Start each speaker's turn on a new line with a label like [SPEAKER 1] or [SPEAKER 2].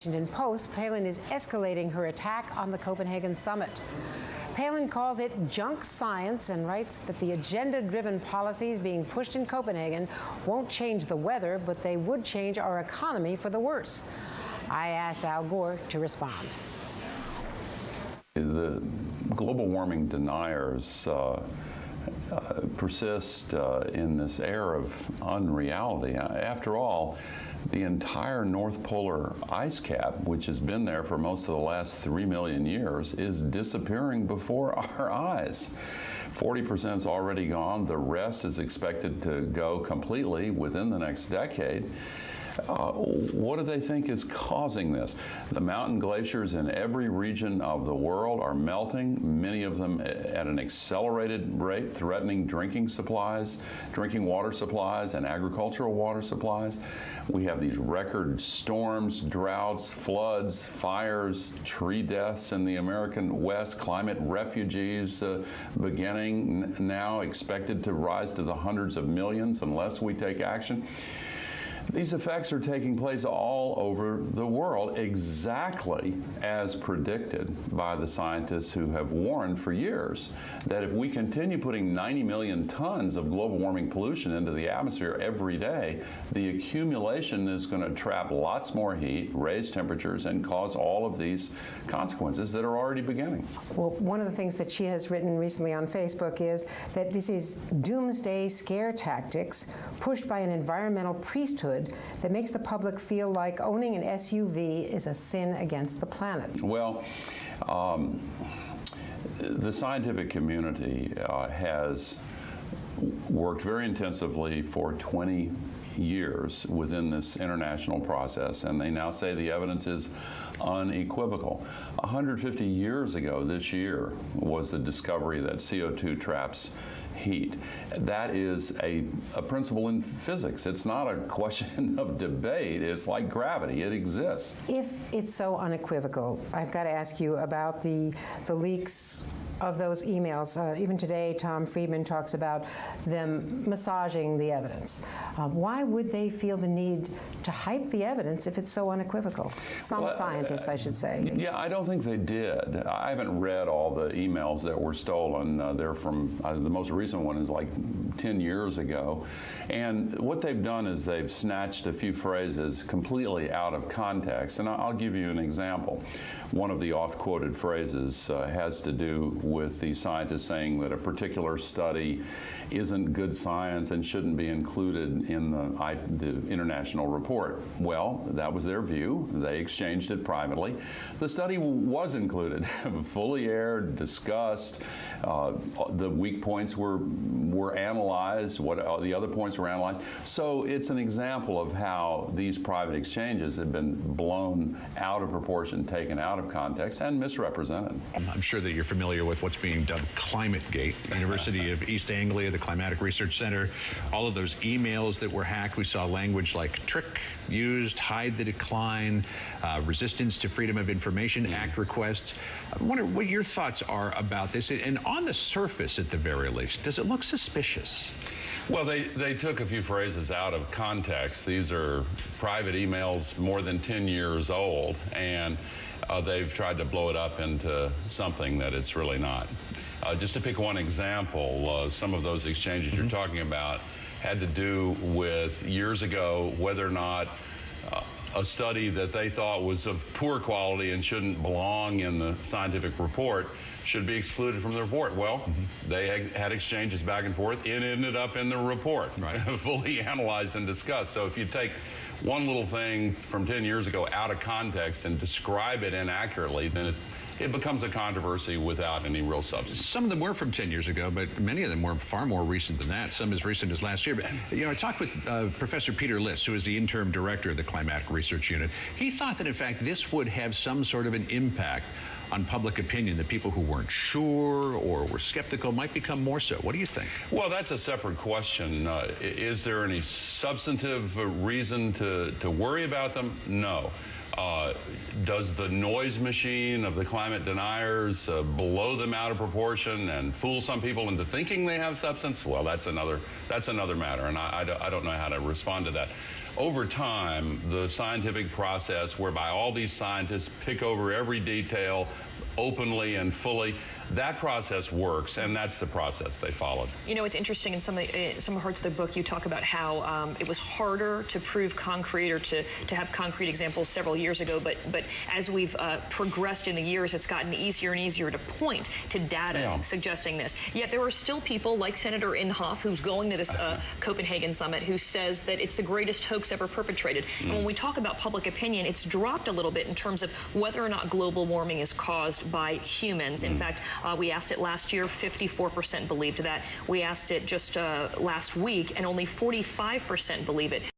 [SPEAKER 1] Washington Post, Palin is escalating her attack on the Copenhagen summit. Palin calls it junk science and writes that the agenda-driven policies being pushed in Copenhagen won't change the weather, but they would change our economy for the worse. I asked Al Gore to respond.
[SPEAKER 2] The global warming deniers persist in this air of unreality. After all, the entire North Polar ice cap, which has been there for most of the last 3 million years, is disappearing before our eyes. 40% is already gone. The rest is expected to go completely within the next decade. What do they think is causing this? The mountain glaciers in every region of the world are melting, many of them at an accelerated rate, threatening drinking water supplies, and agricultural water supplies. We have these record storms, droughts, floods, fires, tree deaths in the American West, climate refugees beginning now, expected to rise to the hundreds of millions unless we take action. These effects are taking place all over the world, exactly as predicted by the scientists who have warned for years that if we continue putting 90 million tons of global warming pollution into the atmosphere every day, the accumulation is going to trap lots more heat, raise temperatures, and cause all of these consequences that are already beginning.
[SPEAKER 1] Well, one of the things that she has written recently on Facebook is that this is doomsday scare tactics pushed by an environmental priesthood that makes the public feel like owning an SUV is a sin against the planet.
[SPEAKER 2] Well, the scientific community has worked very intensively for 20 years within this international process, and they now say the evidence is unequivocal. 150 years ago this year was the discovery that CO2 traps heat. That is a principle in physics. It's not a question of debate. It's like gravity. It exists.
[SPEAKER 1] If it's so unequivocal, I've got to ask you about the leaks of those emails. Even today, Tom Friedman talks about them massaging the evidence. Why would they feel the need to hype the evidence if it's so unequivocal? Some scientists, I should say.
[SPEAKER 2] Yeah, I don't think they did. I haven't read all the emails that were stolen. They're from, the most recent one is like 10 years ago. And what they've done is they've snatched a few phrases completely out of context. And I'll give you an example. One of the oft-quoted phrases has to do with the scientists saying that a particular study isn't good science and shouldn't be included in the international report. Well, that was their view. They exchanged it privately. The study was included, fully aired, discussed. The weak points were analyzed. The other points were analyzed. So it's an example of how these private exchanges have been blown out of proportion, taken out of context, and misrepresented.
[SPEAKER 3] I'm sure that you're familiar with what's being dubbed ClimateGate. University of East Anglia, the Climatic Research Center, all of those emails that were hacked. We saw language like trick used, hide the decline, resistance to Freedom of Information Act requests. I wonder what your thoughts are about this. And on the surface, at the very least, does it look suspicious?
[SPEAKER 2] Well, they took a few phrases out of context. These are private emails more than 10 years old, and they've tried to blow it up into something that it's really not. Just to pick one example, some of those exchanges you're talking about had to do with years ago whether or not a study that they thought was of poor quality and shouldn't belong in the scientific report should be excluded from the report. Well, they had exchanges back and forth. It ended up in the report, right. Fully analyzed and discussed. So if you take one little thing from 10 years ago out of context and describe it inaccurately, then it becomes a controversy without any real substance.
[SPEAKER 3] Some of them were from 10 years ago, but many of them were far more recent than that, some as recent as last year. But, I talked with Professor Peter Liss, who is the interim director of the Climatic Research Unit. He thought that, in fact, this would have some sort of an impact on public opinion, that people who weren't sure or were skeptical might become more so. What do you think?
[SPEAKER 2] Well, that's a separate question. Is there any substantive reason to worry about them? No. Does the noise machine of the climate deniers blow them out of proportion and fool some people into thinking they have substance? Well, that's another matter, and I don't know how to respond to that. Over time, the scientific process whereby all these scientists pick over every detail openly and fully, that process works, and that's the process they followed.
[SPEAKER 4] You know, it's interesting in some parts of the book you talk about how it was harder to prove concrete or to have concrete examples several years ago, but as we've progressed in the years, it's gotten easier and easier to point to data suggesting this. Yet there are still people like Senator Inhofe, who's going to this Copenhagen summit, who says that it's the greatest hoax ever perpetrated. And when we talk about public opinion, it's dropped a little bit in terms of whether or not global warming is caused by humans. In fact, we asked it last year, 54% believed that. We asked it just last week, and only 45% believe it.